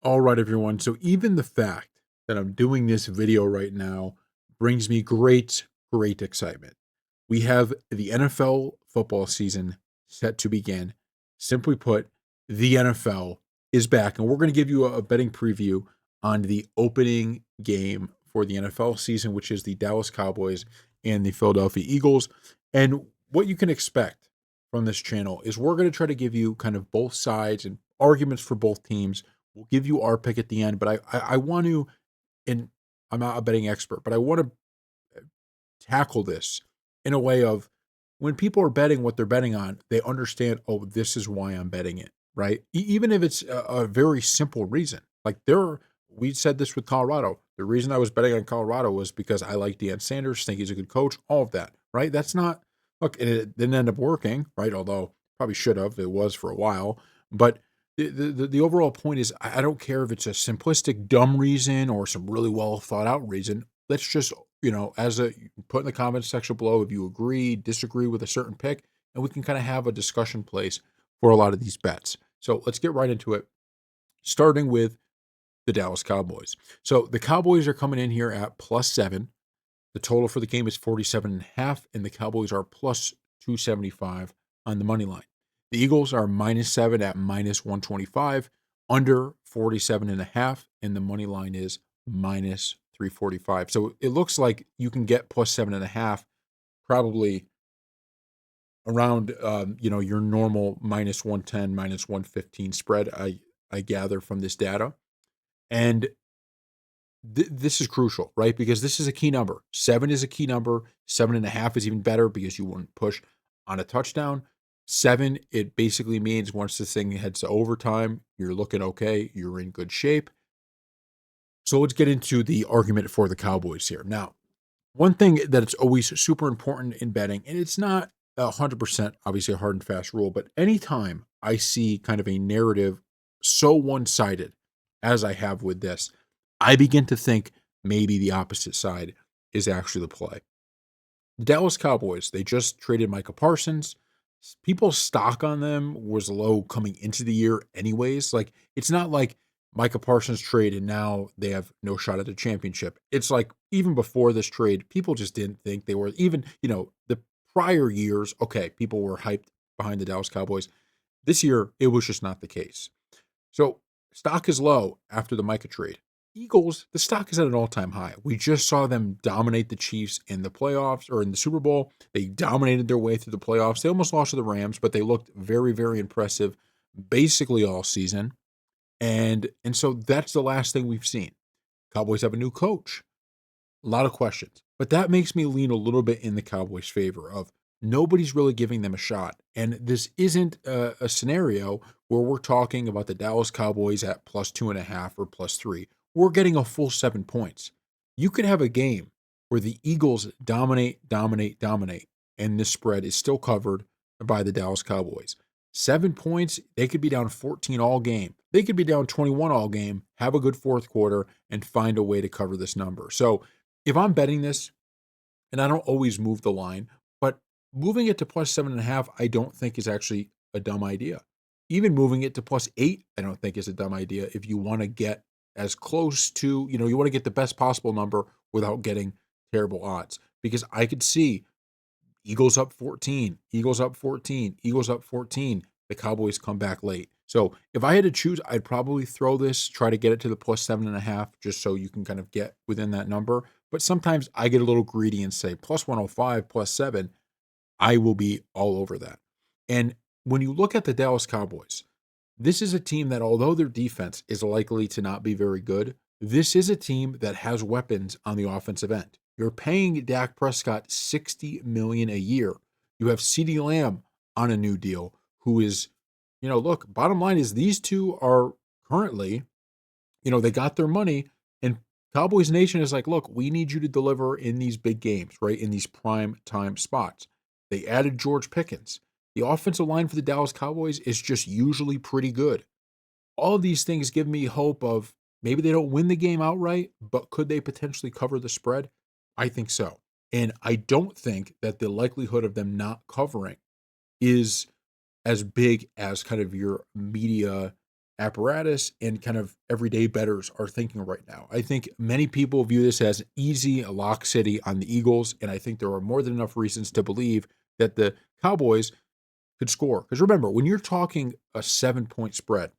All right, everyone. So even the fact that I'm doing this video right now brings me great excitement. We have the NFL football season set to begin. Simply put, the NFL is back, and we're going to give you a betting preview on the opening game for the NFL season, which is the Dallas Cowboys and the Philadelphia Eagles. And what you can expect from this channel is we're going to try to give you kind of both sides and arguments for both teams. We'll give you our pick at the end, but I want to, and I'm not a betting expert, but I want to tackle this in a way of when people are betting what they're betting on, they understand, oh, this is why I'm betting it, right? Even if it's a very simple reason. Like we said this with Colorado. The reason I was betting on Colorado was because I like Deion Sanders, think he's a good coach, all of that, right? That's not, look, and it didn't end up working, right? Although probably should have, it was for a while. But the overall point is I don't care if it's a simplistic, dumb reason or some really well thought out reason. Let's just as a put in the comments section below if you agree, disagree with a certain pick, and we can kind of have a discussion place for a lot of these bets. So let's get right into it, starting with the Dallas Cowboys. So the Cowboys are coming in here at +7. The total for the game is 47.5, and the Cowboys are +275 on the money line. The Eagles are -7 at -125, under 47.5, and the money line is -345. So it looks like you can get +7.5 probably around your normal -110, -115 spread. I gather from this data. And this is crucial, right? Because this is a key number. 7 is a key number. 7.5 is even better because you wouldn't push on a touchdown. 7, it basically means once this thing heads to overtime, you're looking okay. You're in good shape. So let's get into the argument for the Cowboys here. Now, one thing that it's always super important in betting, and it's not 100% obviously a hard and fast rule, but anytime I see kind of a narrative so one sided as I have with this, I begin to think maybe the opposite side is actually the play. The Dallas Cowboys, they just traded Micah Parsons. People's stock on them was low coming into the year, anyways. Like, it's not like Micah Parsons trade and now they have no shot at the championship. It's like even before this trade, people just didn't think they were even, the prior years, okay, people were hyped behind the Dallas Cowboys. This year, it was just not the case. So stock is low after the Micah trade. Eagles, the stock is at an all-time high. We just saw them dominate the Chiefs in the playoffs or in the Super Bowl. They dominated their way through the playoffs. They almost lost to the Rams, but they looked very, very impressive basically all season. And so that's the last thing we've seen. Cowboys have a new coach. A lot of questions. But that makes me lean a little bit in the Cowboys' favor of nobody's really giving them a shot. And this isn't a scenario where we're talking about the Dallas Cowboys at +2.5 or +3. We're getting a full 7 points. You could have a game where the Eagles dominate, and this spread is still covered by the Dallas Cowboys. 7 points, they could be down 14 all game. They could be down 21 all game, have a good fourth quarter, and find a way to cover this number. So if I'm betting this, and I don't always move the line, but moving it to +7.5, I don't think is actually a dumb idea. Even moving it to +8, I don't think is a dumb idea if you want to get as close to, you want to get the best possible number without getting terrible odds. Because I could see Eagles up 14, Eagles up 14, Eagles up 14. The Cowboys come back late. So if I had to choose, I'd probably throw this, try to get it to the +7.5, just so you can kind of get within that number. But sometimes I get a little greedy and say +105, +7. I will be all over that. And when you look at the Dallas Cowboys, this is a team that, although their defense is likely to not be very good, this is a team that has weapons on the offensive end. You're paying Dak Prescott $60 million a year. You have CeeDee Lamb on a new deal, who is, look, bottom line is these two are currently, they got their money, and Cowboys Nation is like, look, we need you to deliver in these big games, right? In these prime time spots. They added George Pickens. The offensive line for the Dallas Cowboys is just usually pretty good. All of these things give me hope of maybe they don't win the game outright, but could they potentially cover the spread? I think so. And I don't think that the likelihood of them not covering is as big as kind of your media apparatus and kind of everyday bettors are thinking right now. I think many people view this as easy, a lock city on the Eagles, and I think there are more than enough reasons to believe that the Cowboys could score. Because remember, when you're talking a 7 point spread,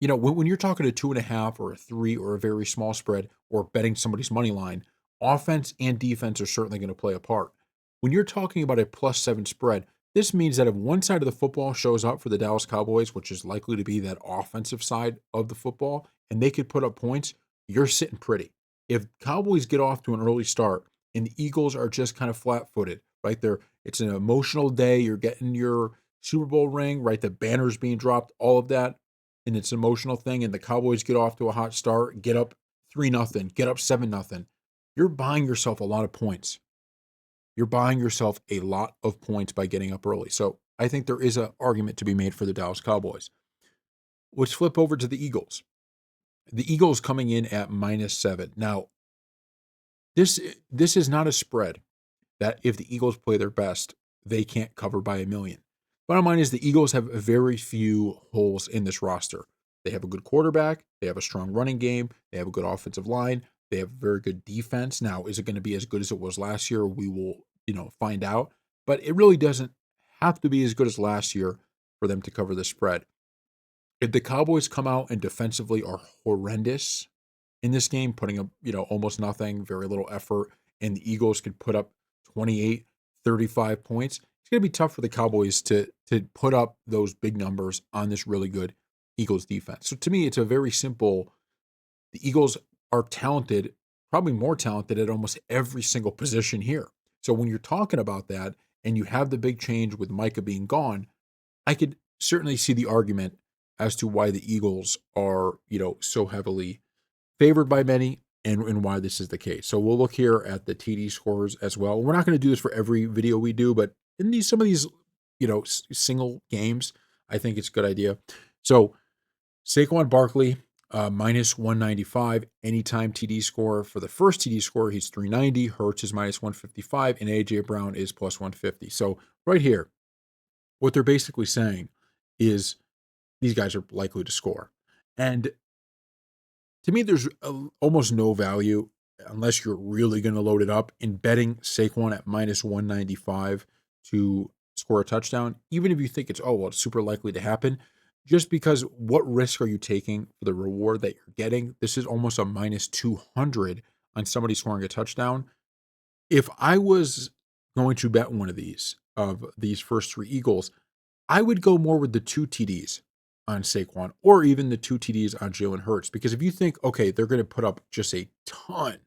when you're talking a 2.5 or a 3 or a very small spread or betting somebody's money line, offense and defense are certainly going to play a part. When you're talking about a +7 spread, this means that if one side of the football shows up for the Dallas Cowboys, which is likely to be that offensive side of the football, and they could put up points, you're sitting pretty. If Cowboys get off to an early start and the Eagles are just kind of flat-footed, right there, it's an emotional day. You're getting your Super Bowl ring, right? The banner's being dropped, all of that, and it's an emotional thing, and the Cowboys get off to a hot start, get up 3-0, get up 7-0, you're buying yourself a lot of points. You're buying yourself a lot of points by getting up early. So I think there is an argument to be made for the Dallas Cowboys. Let's flip over to the Eagles. The Eagles coming in at -7. Now, this is not a spread that if the Eagles play their best, they can't cover by a million. Bottom line is the Eagles have very few holes in this roster. They have a good quarterback, they have a strong running game, they have a good offensive line, they have very good defense. Now, is it going to be as good as it was last year? We will, find out. But it really doesn't have to be as good as last year for them to cover the spread. If the Cowboys come out and defensively are horrendous in this game, putting up, almost nothing, very little effort, and the Eagles could put up 28, 35 points, it's going to be tough for the Cowboys to put up those big numbers on this really good Eagles defense. So to me, it's a very simple. The Eagles are talented, probably more talented at almost every single position here. So when you're talking about that and you have the big change with Micah being gone, I could certainly see the argument as to why the Eagles are, so heavily favored by many and why this is the case. So we'll look here at the TD scores as well. We're not going to do this for every video we do, but in some of these, single games, I think it's a good idea. So Saquon Barkley, -195, anytime TD score. For the first TD score, he's 390. Hurts is -155, and AJ Brown is +150. So right here, what they're basically saying is these guys are likely to score. And to me, there's almost no value unless you're really going to load it up in betting Saquon at -195 to score a touchdown, even if you think it's super likely to happen, just because what risk are you taking for the reward that you're getting? This is almost a -200 on somebody scoring a touchdown. If I was going to bet one of these first three Eagles, I would go more with the two TDs on Saquon or even the two TDs on Jalen Hurts. Because if you think, okay, they're going to put up just a ton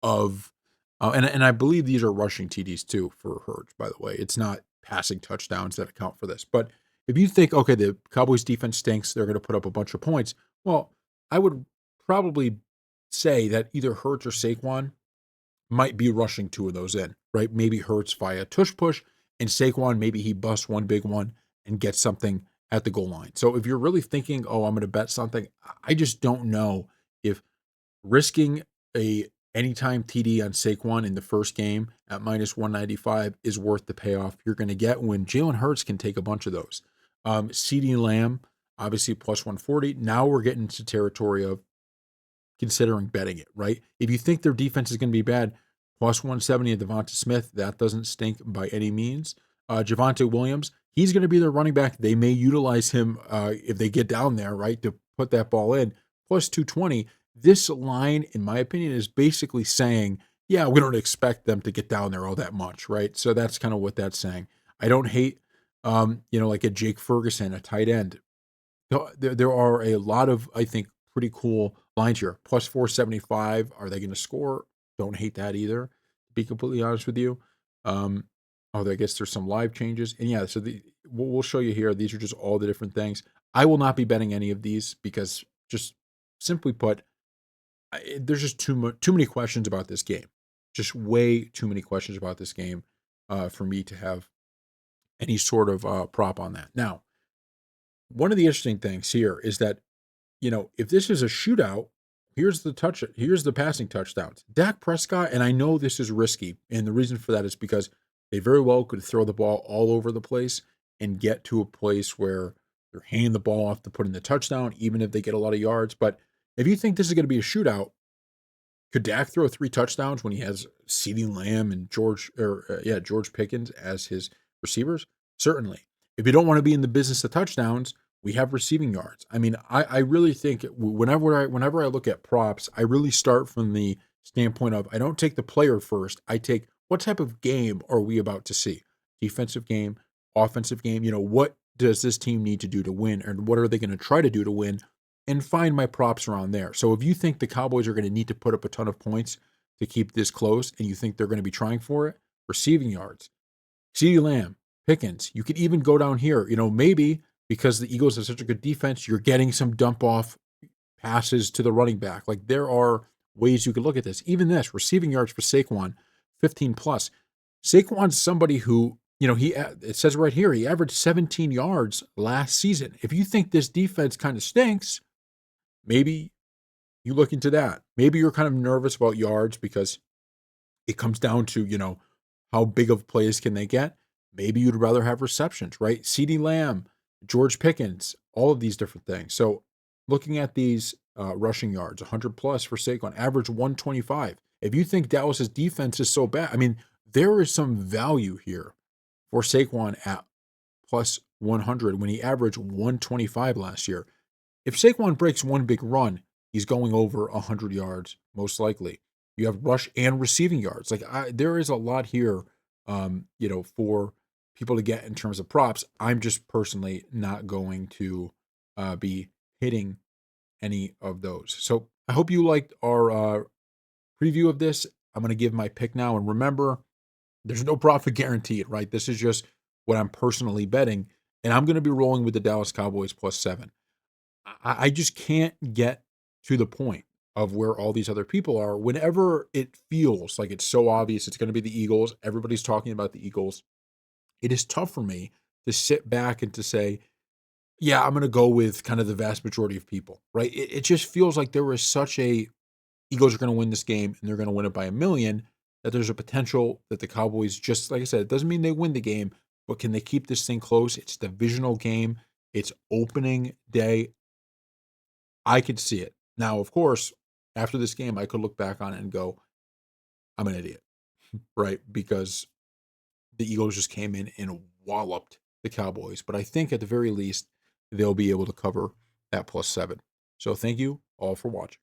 of, and I believe these are rushing TDs too for Hurts, by the way. It's not passing touchdowns that account for this. But if you think, okay, the Cowboys defense stinks, they're going to put up a bunch of points. Well, I would probably say that either Hurts or Saquon might be rushing two of those in, right? Maybe Hurts via tush push, and Saquon, maybe he busts one big one and gets something at the goal line. So if you're really thinking, oh, I'm going to bet something, I just don't know if risking a anytime TD on Saquon in the first game at -195 is worth the payoff you're going to get when Jalen Hurts can take a bunch of those. CeeDee Lamb, obviously +140. Now we're getting into territory of considering betting it, right? If you think their defense is going to be bad, +170 at Devonta Smith, that doesn't stink by any means. Javonte Williams, he's going to be their running back. They may utilize him if they get down there, right, to put that ball in. +220. This line, in my opinion, is basically saying, yeah, we don't expect them to get down there all that much, right? So that's kind of what that's saying. I don't hate, like a Jake Ferguson, a tight end. No, there are a lot of, I think, pretty cool lines here. +475. Are they going to score? Don't hate that either, to be completely honest with you. Um, I guess there's some live changes. And yeah, so we'll show you here. These are just all the different things. I will not be betting any of these because just simply put, there's just too many questions about this game. Just way too many questions about this game for me to have any sort of prop on that. Now, one of the interesting things here is that if this is a shootout, here's the passing touchdowns. Dak Prescott, and I know this is risky, and the reason for that is because they very well could throw the ball all over the place and get to a place where They're handing the ball off to put in the touchdown, even if they get a lot of yards. But if you think this is going to be a shootout, could Dak throw 3 touchdowns when he has CeeDee Lamb and George Pickens as his receivers? Certainly. If you don't want to be in the business of touchdowns, we have receiving yards. I mean, I really think whenever I look at props, I really start from the standpoint of I don't take the player first. I take what type of game are we about to see? Defensive game, offensive game. What does this team need to do to win, and what are they going to try to do to win? And find my props around there. So if you think the Cowboys are going to need to put up a ton of points to keep this close and you think they're going to be trying for it, receiving yards, CeeDee Lamb, Pickens, you could even go down here. Maybe because the Eagles have such a good defense, you're getting some dump off passes to the running back. Like there are ways you could look at this. Even this, receiving yards for Saquon, 15 plus. Saquon's somebody who, it says right here, he averaged 17 yards last season. If you think this defense kind of stinks, maybe you look into that. Maybe you're kind of nervous about yards because it comes down to, how big of plays can they get? Maybe you'd rather have receptions, right? CeeDee Lamb, George Pickens, all of these different things. So looking at these rushing yards, 100 plus for Saquon, average 125. If you think Dallas's defense is so bad, I mean, there is some value here for Saquon at plus 100 when he averaged 125 last year. If Saquon breaks one big run, he's going over 100 yards, most likely. You have rush and receiving yards. There is a lot here, for people to get in terms of props. I'm just personally not going to be hitting any of those. So I hope you liked our preview of this. I'm going to give my pick now. And remember, there's no profit guaranteed, right? This is just what I'm personally betting. And I'm going to be rolling with the Dallas Cowboys plus 7. I just can't get to the point of where all these other people are. Whenever it feels like it's so obvious it's going to be the Eagles, everybody's talking about the Eagles, it is tough for me to sit back and to say, yeah, I'm going to go with kind of the vast majority of people, right? It just feels like there is such a Eagles are going to win this game and they're going to win it by 1,000,000 that there's a potential that the Cowboys, just like I said, it doesn't mean they win the game, but can they keep this thing close? It's a divisional game. It's opening day. I could see it. Now, of course, after this game, I could look back on it and go, I'm an idiot, right? Because the Eagles just came in and walloped the Cowboys. But I think at the very least, they'll be able to cover that plus 7. So thank you all for watching.